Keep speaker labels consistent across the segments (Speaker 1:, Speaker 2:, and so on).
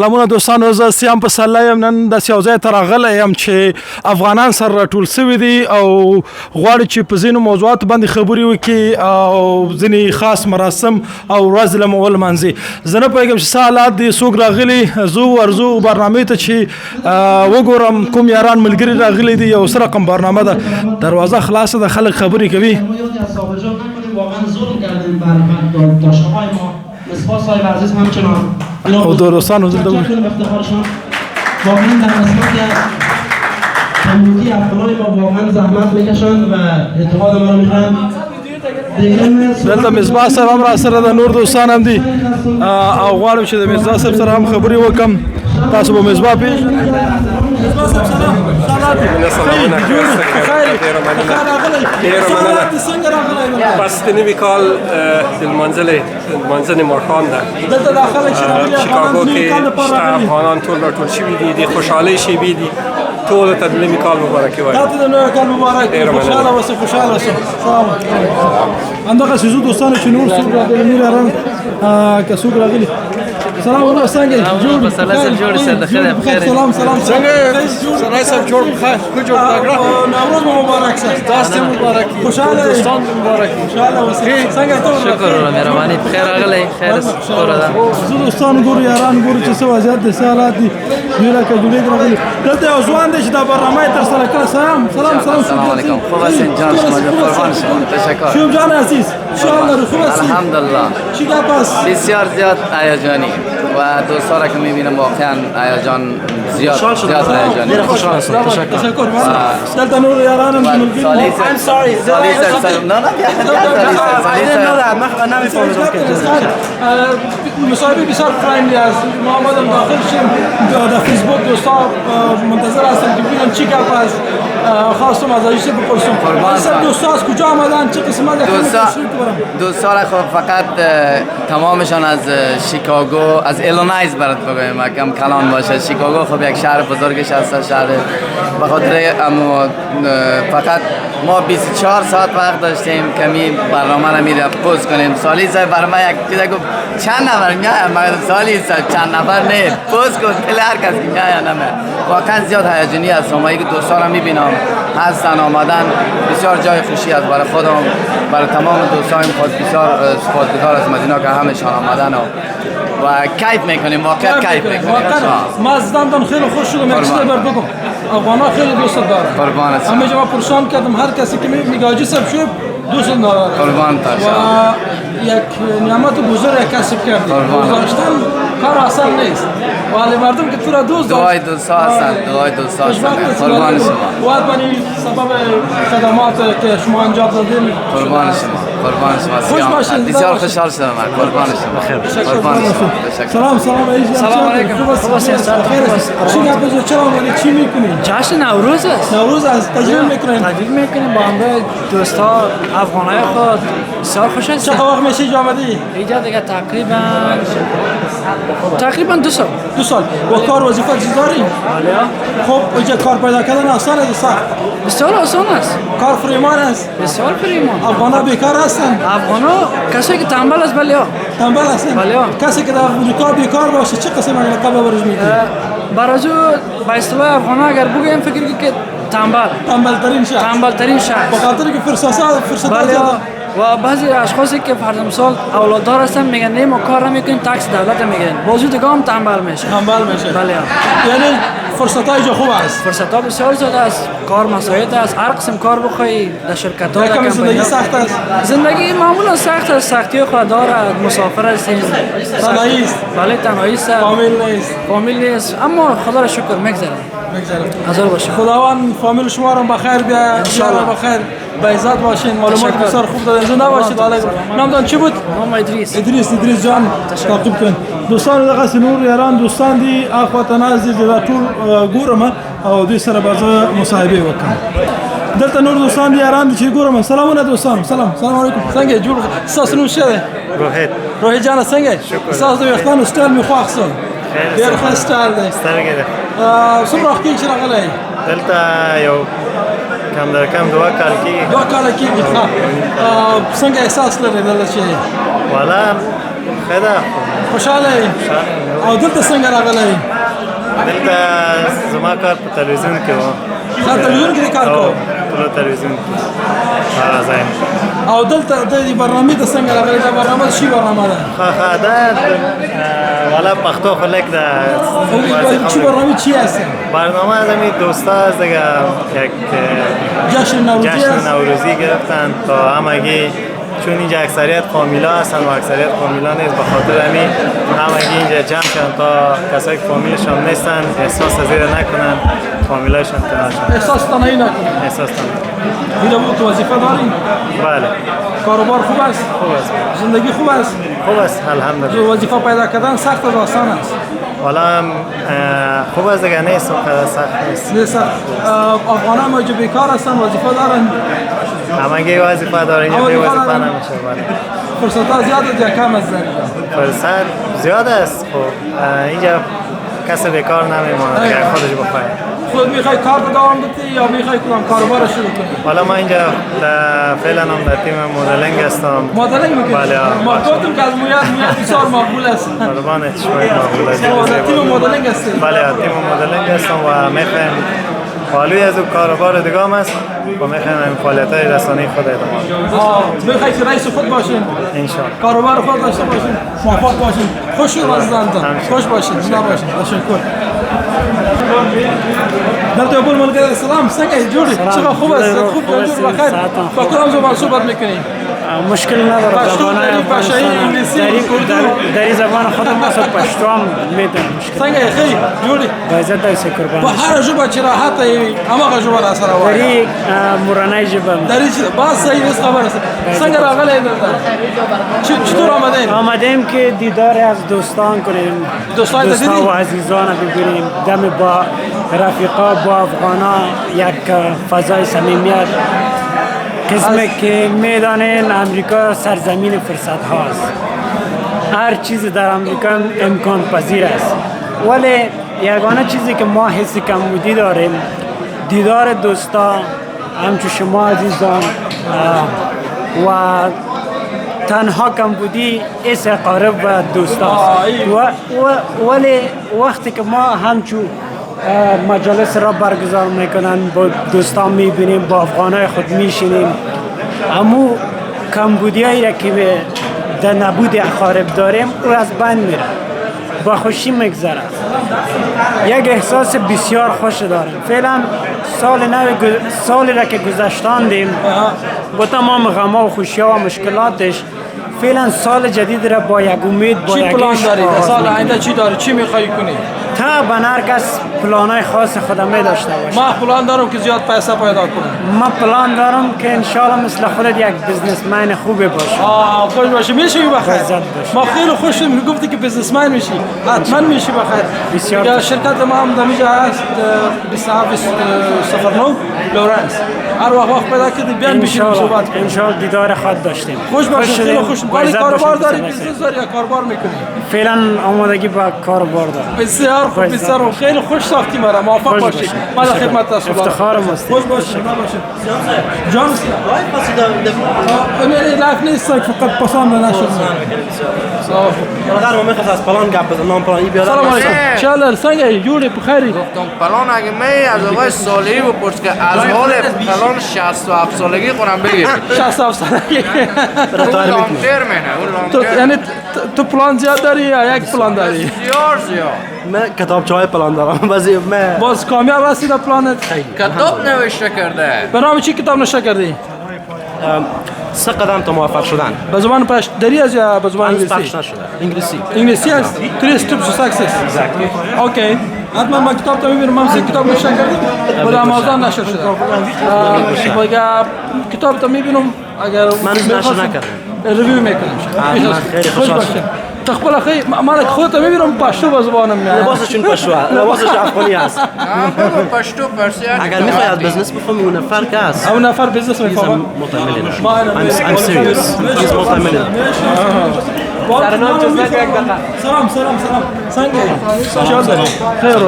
Speaker 1: سلامونه دوستانو، زه سیام په سله یم. نن داسې یو ځای ته راغلی یم چې افغانان سره راټول سوي دي او غواړي چې په ځینو موضوعاتو باندې خبرې وکړي او ځینې خاص مراسم او ورځې له مو ولمانځي. زه نه پوهېږم چې څه حالات دي، څوک راغلي. زه ورځو برنامې ته چې وګورم کوم یاران ملګري راغلي دي. یو څه رقم برنامه ده، دروازه خلاصه ده، خلک خبرې کوي.
Speaker 2: واقعا ظلم کردیم بر داشته‌های ما. مصباح صاحب عزیز همچنان
Speaker 1: او دوستانو زه
Speaker 2: افتخارشان واقعا در قسمت کمیونیتی افغانای ما واقعا زحمت میکشند و اتحاد ما رو میخوان.
Speaker 1: دلته مصباح صاحب هم را سره ده، نور دوستان هم دي او غواړم چې د مصباح صاحب سره هم خبرې وکړم. تاسو به مصباح پېژنئ. مصباح صاحب سلام.
Speaker 3: بس د نوي کال د لمانځنې ماښام ده. شیکاګو کې شته افغانان ټول راټول شوي دي. د خوشحالۍ شېبې دي. ټولو ته د نوي کال مبارکي وایم.
Speaker 1: تاسو د نوي کال مبارک. خوشحاله اوسئ، خوشحاله اوسئ. سلام. همدغسې زه دوستانو چې نور څوک راغلي نور یاران که څوک راغلي. سلام الله، څنګه جوړ؟
Speaker 4: جوړ سره د خیر بخیر.
Speaker 1: سلام سلام. څنګه
Speaker 3: سرای صاحب جوړ بخیر. کو جوړ کړه.
Speaker 1: نوروز مبارک شه.
Speaker 3: تاسو مبارک.
Speaker 1: خوشاله
Speaker 3: دوستان مبارک.
Speaker 1: خوشاله اوسئ. څنګه ته؟
Speaker 4: شکر الله مهرباني بخیر راغلی. خیر شکر ده.
Speaker 1: زه دوستان ګورو یاران ګورو چې څه وضعیت دي، څه حالات دي. دوی راکه جوړېږي راغلي. دلته یو ځوان دی چې دا برنامه یې ترسره کړه. سلام سلام سلام.
Speaker 4: السلام علیکم. خوب هستین جان؟ شما قربان شما. تشکر.
Speaker 1: شوم جان عزیز، انشاءالله خوب هستید؟
Speaker 4: الحمدلله.
Speaker 1: چی گپ است؟
Speaker 4: بسیار زیاد هیجانی و دوستا را که میبینم واقعا هیجان زیاد هیجانی.
Speaker 1: خوشحال هستم. تشکر. دلته نور یارانم ملګري.
Speaker 4: I'm sorry.
Speaker 1: مصاحبه بسیار فرایندلی است. ما آمدم داخل شدم در فیسبوک. دوستا منتظر هستم که ببینم چی گپ است. خواستم از ایشون بپرسم. اصلا دوستا از کجا آمدن؟ چه قسمت
Speaker 4: دوستا را خب فقط تمامشان از شیکاگو، از ایلینویز برات بگویم کم کلان باشه. شیکاگو خب یک شهر بزرگش هست. شهر به خاطر اما فقط ما 24 ساعت وقت داشتیم کمی برنامه را میره پوز کنیم. سالی صاحب برنامه یک چیز گفت چند نفر میایم، مگر سالی صاحب چند نفر نه پوز کن کل هر کس که میایم نمه. واقعا زیاد هیجانی است. همایی که دوستان را میبینم هستن آمدن، بسیار جای خوشی است برای خودم، برای تمام دوستان. بسیار سپاسگزار هستم از اینا که همشان آمدن و کیف میکنیم. واقعا کیف میکنیم.
Speaker 1: ما از زندان خیلی خوش شدم. یک چیز بر بگم، افغانا خیلی دوست دارم.
Speaker 4: قربان است.
Speaker 1: همه جا پرسان کردم، هر کسی که میگه حاجی صاحب شو دوست دارم.
Speaker 4: قربان تا
Speaker 1: و یک نعمت بزرگ کسب کردیم. گذاشتن کار آسان نیست. ولی مردم که تو را دوست دارن،
Speaker 4: دعای دوستا هستن، دعای دوستا هستن. قربان شما.
Speaker 1: باید بنی سبب خدمات که شما انجام دادین.
Speaker 4: قربان شما. قربان شما.
Speaker 1: خوش باشین.
Speaker 4: بسیار خوشحال شدم. قربان شما. قربان شما. تشکر.
Speaker 1: سلام سلام عزیزم.
Speaker 4: سلام علیکم.
Speaker 1: خوب هستید؟ چی گپ است؟ چرا اومدید؟ چی میکنید؟
Speaker 5: جشن نوروز است.
Speaker 1: نوروز است. تجربه میکنید؟
Speaker 5: تجربه میکنیم با همراه دوستا افغانای خود. بسیار خوش است.
Speaker 1: چه وقت میشه اینجا آمدی؟
Speaker 5: اینجا دیگه تقریبا 2 سال.
Speaker 1: 2 سال. و کار وظیفه چیز داری؟ خب اینجا کار پیدا کردن آسان است سخت؟
Speaker 5: بسیار آسان است.
Speaker 1: کار فریمان است.
Speaker 5: بسیار فریمان.
Speaker 1: افغانا بیکار هستن؟
Speaker 5: افغانا کسی که تنبل است بله ها.
Speaker 1: تنبل هستن؟
Speaker 5: بله ها.
Speaker 1: کسی که در امریکا بیکار باشه چه قسم لقب برش میده؟
Speaker 5: برازو با اصطلاح افغانا اگر بگویم فکر که
Speaker 1: تنبل ترین شهر.
Speaker 5: تنبل ترین شهر.
Speaker 1: به خاطر که فرصت
Speaker 5: بله ها. و بعضی اشخاصی که فرض مثال اولاددار هستن میگن نه ما کار نمیکنیم، تاکس دولت میگیرن، بازو دیگه هم تنبل میشه. بله ها.
Speaker 1: یعنی فرصت های خوب است.
Speaker 5: فرصت ها بسیار زیاده است. کار مساعد است. هر قسم کار بخوای در شرکت ها.
Speaker 1: یکم زندگی سخت است.
Speaker 5: زندگی معمولا سخت است. سختی خود دارد. مسافر هستیم.
Speaker 1: تنهایی است.
Speaker 5: بله تنهایی است. فامیل نیست. اما خدا را شکر میگذره. حاضر باشه.
Speaker 1: خداوند فامیل شما را بخیر بیا. ان شاء الله بخیر. با عزت باشین. معلومات بسیار خوب دادن. زنده باشید. نامتان چی بود؟
Speaker 5: نام ادریس
Speaker 1: جان. تعقیب کن. دوستان دغه نور یاران دوستان دي اخواتنا عزیز دا ټول ګورم او دوی سره به مصاحبه وکم. دلته نور دوستان دي یاران دي چې ګورم. سلامونه دوستان. سلام علیکم. څنګه جوړ تاسو نو شه؟ روحي جان څنګه؟ تاسو د وختونو سټایل می خوښ سو. ډیر ښه سټایل دی. څومره وخت کې راغلی؟
Speaker 6: دلته یو کم در کم 2 کال
Speaker 1: کېږي. څنګه احساس لرئ دلته چې؟
Speaker 6: والا خدا
Speaker 1: خوشحاله او دلته څنګه راغلی؟
Speaker 6: دلته زما کار په تلویزیون کې و.
Speaker 1: تا تلویزیون کې کار کوو؟
Speaker 6: ټول تلویزیون کې هغه ځای.
Speaker 1: او دلته د دې برنامې ته څنګه راغلی؟ دا برنامه شي برنامه ده؟
Speaker 6: ها دا والا پښتو خلک دا
Speaker 1: چی برنامه چی هست؟
Speaker 6: برنامه از همین دوستا از دیگه یک جشن نوروزی گرفتن تا همگی، چون اینجا اکثریت فامیلا هستن و اکثریت فامیلا نیست، به خاطر همین همگی اینجا جمع شدن تا کسایی که فامیلشان نیستن احساس زیر نکنن، فامیلایشان کنار شدن.
Speaker 1: احساس تنهایی نکنن.
Speaker 6: احساس تنهایی.
Speaker 1: دیگه بود وظیفه دارین؟
Speaker 6: بله.
Speaker 1: کاروبار خوب است؟
Speaker 6: خوب است.
Speaker 1: زندگی خوب است؟
Speaker 6: خوب است الحمدلله.
Speaker 1: وظیفه پیدا کردن سخت و آسان است؟
Speaker 6: والا خوب است دیگه، نیست اونقدر سخت نیست.
Speaker 1: نیست. افغانان ما جو بیکار هستن وظیفه دارن؟
Speaker 6: همگی وظیفه دارن، اینجا بی وظیفه نمیشه. بله.
Speaker 1: فرصت ها زیاد است یا کم است؟
Speaker 6: فرصت زیاد است. خب اینجا کسی بیکار نمیمونه دیگه، خودش بخواد.
Speaker 1: خود میخوای کار رو دوام بدی یا میخوای کدام کاروبار رو شروع کنی؟
Speaker 6: حالا ما اینجا فعلا هم در تیم مدلینگ هستم.
Speaker 1: مدلینگ میکنی؟
Speaker 6: بله.
Speaker 1: ما گفتم که از مویت بسیار مقبول است.
Speaker 6: قربانت شما مقبول است.
Speaker 1: در تیم مدلینگ هستی؟
Speaker 6: بله تیم مدلینگ هستم و میخوایم حالی از اون کاروبار دیگه هم است و میخوایم این فعالیت‌های رسانه‌ای خود ادامه بدیم.
Speaker 1: میخوای که رئیس خود باشین؟
Speaker 6: انشالله.
Speaker 1: کاروبار خود داشته باشین. موفق باشین. خوش خوش باشین. زنده باشین. تشکر. در تو ملګری سلام څنګه جوړی؟ څنګه خوب است؟ خوب جوړ بخیر. با کدام زبان صحبت میکنی؟
Speaker 7: مشکل نداره.
Speaker 1: پشتو داری، پشایی، انگلیسی،
Speaker 7: در این زبان خودم مثلا پشتو هم میدونم.
Speaker 1: څنګه خیلی جوړی؟
Speaker 7: با عزت دایسه قربان.
Speaker 1: په هر ژبه چې راحت ای هغه ژبه را سره وایي.
Speaker 7: دری مورنۍ ژبه.
Speaker 1: دری باز صحیح است خبره. څنګه راغلی دلته؟ چطور آمدین؟
Speaker 7: آمدیم که دیدار از دوستان کنیم.
Speaker 1: دوستان
Speaker 7: و عزیزان ببینیم. دم با رفیقا با افغانا یک فضای صمیمیت. قسمه که میدانین امریکا سرزمین فرصت هاست. هر چیز در امریکا امکان پذیر است، ولی یگانه چیزی که ما حس کمبودی داریم دیدار دوستا همچون شما عزیزان و تنها کمبودی اس قارب و دوستا ولی وقتی که ما همچون مجالس را برگزار میکنن با دوستان میبینیم، با افغانای خود میشینیم، امو کمبودی هایی را که در نبود اقارب داریم او از بین میره، با خوشی میگذره. یک احساس بسیار خوش داریم. فعلا سالی را که گذشتاندیم با تمام غم‌ها و خوشی‌ها و مشکلاتش، فعلا سال جدید را با یک امید، با یک
Speaker 1: چی پلان داری؟ سال آینده چی داری؟ چی میخوای کنی؟
Speaker 7: تا هر کس پلانای خاص خودم می داشته باشه.
Speaker 1: ما پلان دارم که زیاد پیسه پیدا کنم.
Speaker 7: ما پلان دارم که انشالله مثل خودت یک بیزنسمن خوبی باشی.
Speaker 1: خوش باشی. میشی بخیر. ما خیلی خوشم میگفتی که بیزنسمن میشی. حتما میشی بخیر.
Speaker 7: بسیار.
Speaker 1: شرکت ما هم دمیجا هست 2709 لورنس. هر وقت پیدا کردی بیان میشیم صحبت کنیم.
Speaker 7: انشالله دیدار خود داشتیم.
Speaker 1: خوش باشی. خیلی خوشم. ولی کاروبار داری؟ بیزنس داری یا کاروبار میکنی؟
Speaker 7: فعلا آمادگی با کاروبار دارم.
Speaker 1: بسیار خوب. بسیار خیلی خوش ساختی مرا. موفق باشی. ما در خدمت هستم.
Speaker 7: افتخارم است.
Speaker 1: خوش باشی. جان این لایف نیست فقط پسند نشد.
Speaker 2: برادر ما میخواست از پلان گپ بزنم. نام پلان ای بیاد.
Speaker 1: سلام علیکم. چالر سنگه جوری بخیری؟
Speaker 4: گفتم پلان اگه می از آقای سالی بپرس که از حال پلان 67 سالگی خودم بگیر.
Speaker 1: 67 سالگی.
Speaker 4: اون لانگ ترمنه.
Speaker 1: یعنی تو پلان زیاد داری یا یک پلان داری؟
Speaker 4: بسیار زیاد.
Speaker 2: من کتابچه‌های پلان دارم.
Speaker 1: باز کامیاب هستی در پلانت؟
Speaker 4: کتاب نوشته کرده.
Speaker 1: به نام چی کتاب نوشته کردی؟
Speaker 2: 3 قدم تا موفق شدن.
Speaker 1: به زبان پشتوری است یا به زبان انگلیسی؟
Speaker 2: پخش نشده. انگلیسی.
Speaker 1: انگلیسی است. 3 steps to success. اوکی. حتما ما کتاب تو میبینم. من کتاب نوشته کردم. بود آمازون نشر شده. باید کتاب تو میبینم. اگر
Speaker 2: من نشر نکردم.
Speaker 1: ریویو میکنم.
Speaker 2: خیلی خوشحال شدم.
Speaker 1: تخبل خیلی من خودت میبینم پشتو به زبانم میاد.
Speaker 2: لباسشون پشتو است. لباسش افغانی است.
Speaker 4: پشتو پرسیان.
Speaker 2: اگر میخوای از بزنس بفهمی اون نفر که است.
Speaker 1: اون نفر بزنس میفهمه.
Speaker 2: I'm serious. He's multi-millionaire.
Speaker 1: سلام څنګه شو ده خیر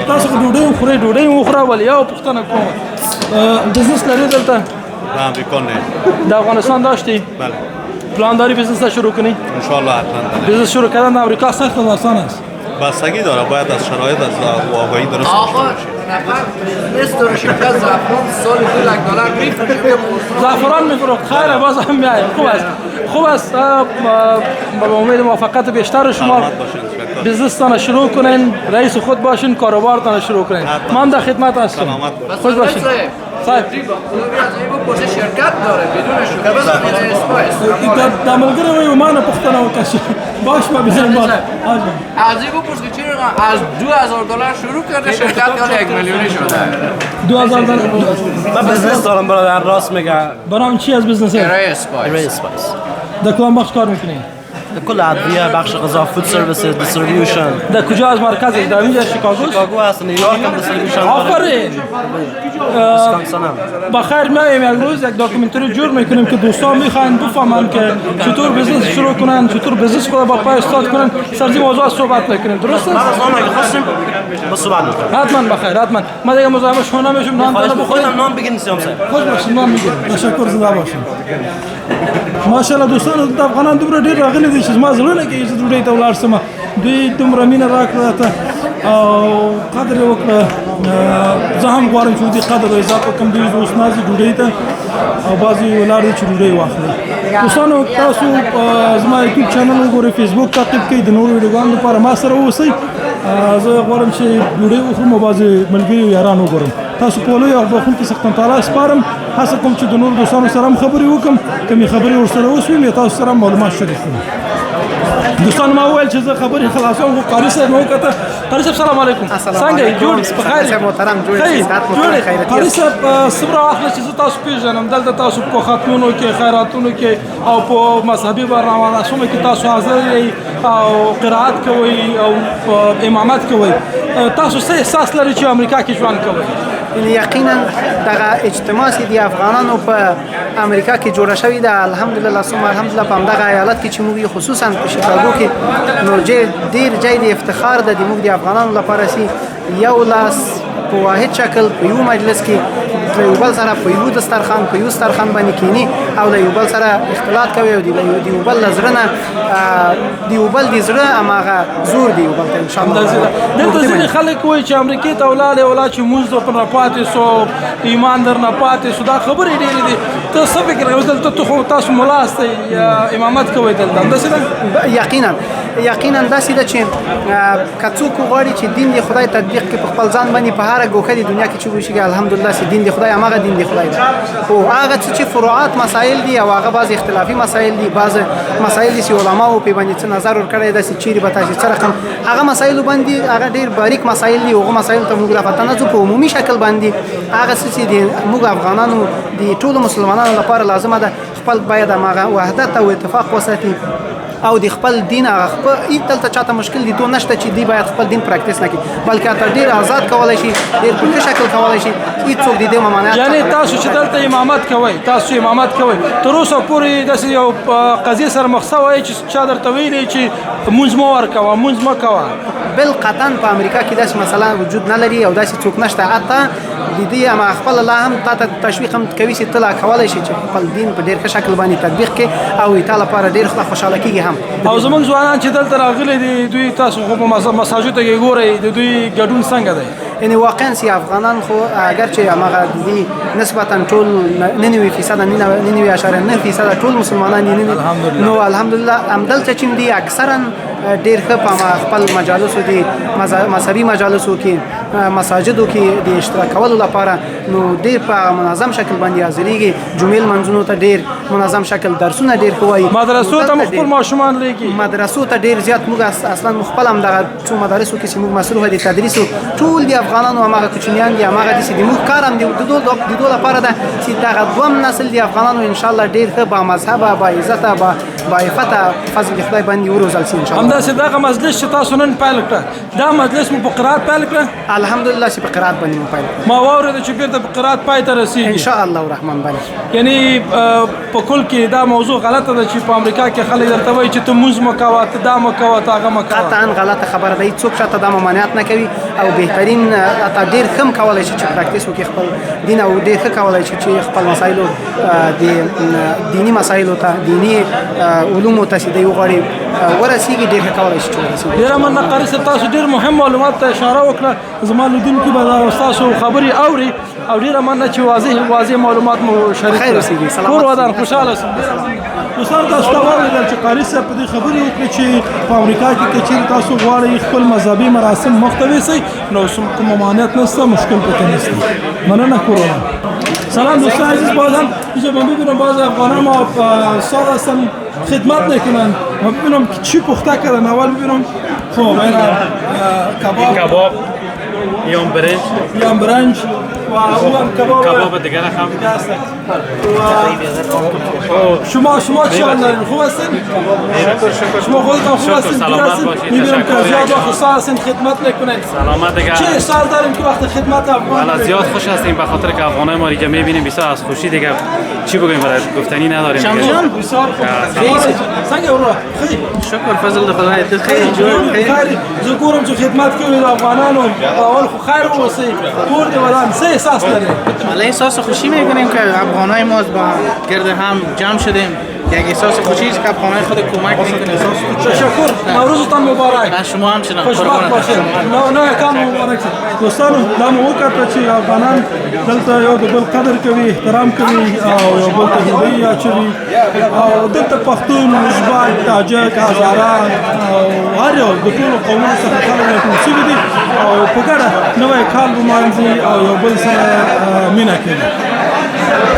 Speaker 1: تاسو ډوډۍ خورئ ډوډۍ وخوره ولی یو پښتنه کوم بزنس لري دلته
Speaker 8: نه امریکا نه
Speaker 1: د افغانستان داشتي
Speaker 8: بله
Speaker 1: پلان داری بزنس شروع کنی؟
Speaker 8: انشالله حتما.
Speaker 1: بزنس شروع کردن در آمریکا سخت و آسان است؟
Speaker 8: بستگی داره، باید از شرایط از آگاهی درست
Speaker 4: آقا نفر شرکت زعفران سال $2 میفروشه.
Speaker 1: زعفران میفروخت. خیره باز هم میاد. خوب است با امید موفقیت بیشتر شما بزنستان شروع کنین، رئیس خود باشین، کاروبارتان شروع کنین. من در خدمت هستم. خوش باشین. صاحب
Speaker 4: شرکت داره بدون شوخی بزنید اسپایس
Speaker 1: در ملګری وي ما نه پوښتنه وکړه باش ما بزنیم
Speaker 4: از این بپرس که چرا از $2,000 شروع کرده شرکت یا 1 میلیونی شده؟
Speaker 1: $2,000
Speaker 2: من بزنس دارم برادر، راست میگه.
Speaker 1: برام چی از بزنس؟
Speaker 4: ارائه اسپایس.
Speaker 1: در کدام بخش کار میکنی؟
Speaker 2: کل ادویه، بخش غذا، فود سرویسز، دیستریبیوشن.
Speaker 1: در کجا از مرکزش؟ در اینجا شیکاگو؟
Speaker 2: شیکاگو هست، نیویورک هم دیستریبیوشن.
Speaker 1: آفرین. بخیر میایم یک روز یک داکیومنتری جور میکنیم که دوستان میخواین بفهمن که چطور بزنس شروع کنن، چطور بزنس خود با پای استاد کنن. سرزی موضوع صحبت میکنیم. درست است؟
Speaker 2: بعد از اون اگه خواستیم با صحبت میکنیم.
Speaker 1: حتما بخیر، حتما. ما دیگه مزاحم شما نمیشم. نان داره بخوریم.
Speaker 2: نان بگیرین سیام صاحب.
Speaker 1: خوش باشین. نان میگیریم. تشکر، زنده باشین. ماشاءالله دوستان د افغانان دومره ډېر راغلي دي چې زما زړه نه کېږي چې ډوډۍ ته ولاړ شم. دوی دومره مینه راکړه ته او قدر یې وکړه. زه هم غواړم چې دې قدر عزت وکړم. دوی اوس ناځي ډوډۍ ته او بعضې ولاړ دي چې ډوډۍ واخلي. دوستانو تاسو زما یوټیوب چینل وګورئ، فیسبوک تعقیب کړئ، د نورو ویډیوګانو لپاره ما سره اوسئ. زه غواړم چې ډوډۍ وخورم او بعضې ملګري یاران وګورم. تاسو پولئ او بخښونکي سختن تعالی سپارم. هڅه کوم چې د نورو دوستانو سره هم خبرې وکړم، کمې خبرې ورسره وشوي تاسو سره معلومات شریک کړم. دوستان ما وویل چې زه خبرې خلاصوم، خو قاري صاحب مې وکتل. قاري صاحب سلام علیکم. څنګه جوړ بخیر
Speaker 9: محترم جوړ
Speaker 1: قاري صاحب صبر واخله چې زه تاسو پیژنم. دلته تاسو په خاتونو کې، خیراتونو کې او په مذهبي برنامه‌ونو کې تاسو حاضر یې او قرائت کوئ او امامت کوئ. تاسو څه احساس لرئ چې امریکا کې ژوند کوئ؟
Speaker 9: یقینا دغه اجتماع چې د افغانانو په امریکا کې جوړه شوې ده، الحمدلله ثم الحمدلله په همدغه ایالت کې چې موږ خصوصا په شیکاګو کې نو ډېر ځای د افتخار ده د موږ د افغانانو لپاره چې یو لاس په واحد شکل په یو مجلس کې د یو بل سره په یو دسترخوان په یو دسترخوان باندې کینی او د یو بل سره اختلاط کوي او د یو بل زړه نه د یو بل د زړه اماغه زور دی یو بل ته ان شاء الله.
Speaker 1: دلته ځینې خلک وایي چې امریکې ته ولاړې چې مونځ په نه پاتې سو، ایمان در نه پاتې سو. دا خبرې ډېرې دي. ته څه فکر کوې؟ دلته ته خو تاسو ملا استئ یا امامت کوئ دلته، همداسې ده؟
Speaker 9: یقینا داسې ده چې که څوک غواړي چې دین د خدای تطبیق کړي په خپل ځان باندې په هره ګوښه د دنیا کې چې وشي الحمدلله چې دین د خدای هماغه دین د خدای ده. خو هغه څه چې فروعات مسایل دي او هغه بعض اختلافي مسایل دي، بعض مسایل دي چې علماو په باندې څه نظر ورکړی ده چې چیرې به تاسو څه رقم هغه مسایل باندې هغه ډېر باریک مسایل دي. هغه مسایل ته موږ رافتنه ځو په عمومي شکل باندې هغه څه چې موږ افغانانو د ټولو مسلمانانو لپاره لازمه ده خپل باید هغه وحدت او اتفاق وساتي او د خپل دین هغه خپل دلته چاته مشکل دي تو نشته چې دی باید خپل دین پریکټیس نکړي، بلکې ته ډیر آزاد کولای شي، ډیر په شکل کولای شي. هیڅوک دې ممانعت
Speaker 1: یعنی تاسو چې دلته امامت کوئ، تاسو امامت کوئ تر اوسه پورې داسې یو قضیه سره مخ شوی چې چا درته ویلي چې مونځ مه ورکوه، مونځ مه کوه؟
Speaker 9: بالقطعا په امریکا کې داسې مسله وجود نه لري او داسې څوک نشته. حتی د دې هم خپل الله هم تاسو تشویق هم کوي چې تلا کولای شي چې خپل دین په ډیر ښه شکل باندې تطبیق کړي او تعالی لپاره ډیر خوشاله کیږي هم.
Speaker 1: او زمونږ ځوانان چې دلته راغلي دي دوی تاسو خو په مساجدو کې ګورئ د دوی ګډون څنګه دی؟
Speaker 9: یعنی واقعا سی افغانان خو اگر چې هغه دي نسبتا ټول 99.9% ټول مسلمانان دي نو الحمدلله هم دلته چې دي اکثرا ډیر ښه په خپل مجالسو دي مذهبي مجالسو کې مساجدو کې د اشتراک کولو لپاره نو ډیر په منظم شکل باندې حاضرېږي. جمعې لمونځونو ته ډیر منظم شکل درسونه ډیر کوي.
Speaker 1: مدرسو ته خپل ماشومان لګي،
Speaker 9: مدرسو ته ډیر زیات موږ اصلا خپل هم دغه څو مدارسو کې چې موږ مسؤل دي تدریس ټول دی افغانانو هغه کوچنیان دي هغه دي چې موږ کار هم دي د دوه لپاره ده چې دغه دوم نسل دی افغانانو ان شاء الله ډیر ښه با مذهب با عزت با باعفته فضل خدای باندې وروزل شي ان شاء الله.
Speaker 1: همداسې دغه مجلس چې تاسو نن پیل کړه دا مجلس مو په قرات پیل کړه؟
Speaker 9: الحمدلله چې په قرات باندې مو پیل کړه.
Speaker 1: ما واورېده چې بیرته په قرات پای ته رسېږي
Speaker 9: ان شاء الله الرحمن باندې.
Speaker 1: یعنی په کل کې دا موضوع غلطه ده چې په امریکا کې خلک درته وایي چې ته مونځ مه کوه، ته دا مه کوه، ته هغه مه کوه.
Speaker 9: قطعا غلطه خبره ده. څوک چاته دا ممانعت نه کوي او بهترین حتی ډېر ښه هم کولی شي چې پراکټیس وکړي خپل دین او ډېر ښه کولی شي چې خپل مسایلو د دیني مسایلو ته دیني علومو ته چې دی وغواړي ورسېږي ډېر ښه کولی شي چې ورسېږي.
Speaker 1: ډېره مننه قاري صاحب، تاسو ډېر مهم معلومات ته اشاره وکړه. زما لیدونکي به ستاسو خبرې اوري او ډېره مننه چې واضح معلومات مو شریک
Speaker 9: خیر اوسېږي. سلامت
Speaker 1: ټول ودان خوشحاله شم. دوستانو تاسو ته واورېدل چې قاري صاحب په دې خبرې وکړې چې په امریکا کې که چېرې تاسو غواړئ خپل مذهبي مراسم مخ ته یوسئ نو کوم ممانعت نشته، مشکل پکې نشته. مننه کورونا. سلام دوستان عزیز، باز هم اینجا من ببینم باز افغانان ما سال هستن خدمت نکنن. ما ببینم که چی پخته کردن. اول ببینم خب این
Speaker 6: کباب یام برنج
Speaker 1: و او هم
Speaker 6: کباب دیگر هم
Speaker 1: شما چی حال دارین؟ خوب هستین؟ شما خودتان خوب هستین؟
Speaker 6: سلامت باشید.
Speaker 1: میبینم که زیاد وقت سال هستین خدمت نکنین.
Speaker 6: سلامت دیگر.
Speaker 1: چه احساس دارین که وقت خدمت افغان؟
Speaker 6: والا زیاد خوش هستیم به خاطر که افغانای ما دیگه میبینیم بسیار از خوشی دیگه چی بگویم برای گفتنی نداریم.
Speaker 1: شمشان بسیار خوب. سنگ اورا خیلی
Speaker 9: شکر فضل خدای ته خیر جوړ
Speaker 1: خیر. زه ګورم چې خدمت کوي د افغانانو اول خو خیر واوسئ ټول دې ودان. څه احساس لرئ؟
Speaker 10: والله احساس خوشی میکنیم که افغانای ما با گرد هم جمع شدیم. یک احساس خوشی است که افغانای خود کمک میکنه.
Speaker 1: تشکر. نوروزتان مبارک.
Speaker 10: شما هم چنان.
Speaker 1: خوشبخت باشید. نه کام مبارک شه. دوستانو دا مو وکړه چې افغانان دلته یو د بل قدر کوي، احترام کوي او یو بل ته هیلۍ اچوي او دلته پښتون، ازبک، تاجک، هزاره او هر یو د ټولو قومونو څخه خلک راټول شوي دي او په ګډه نوی کال لمانځي او یو بل سره مینه کوي.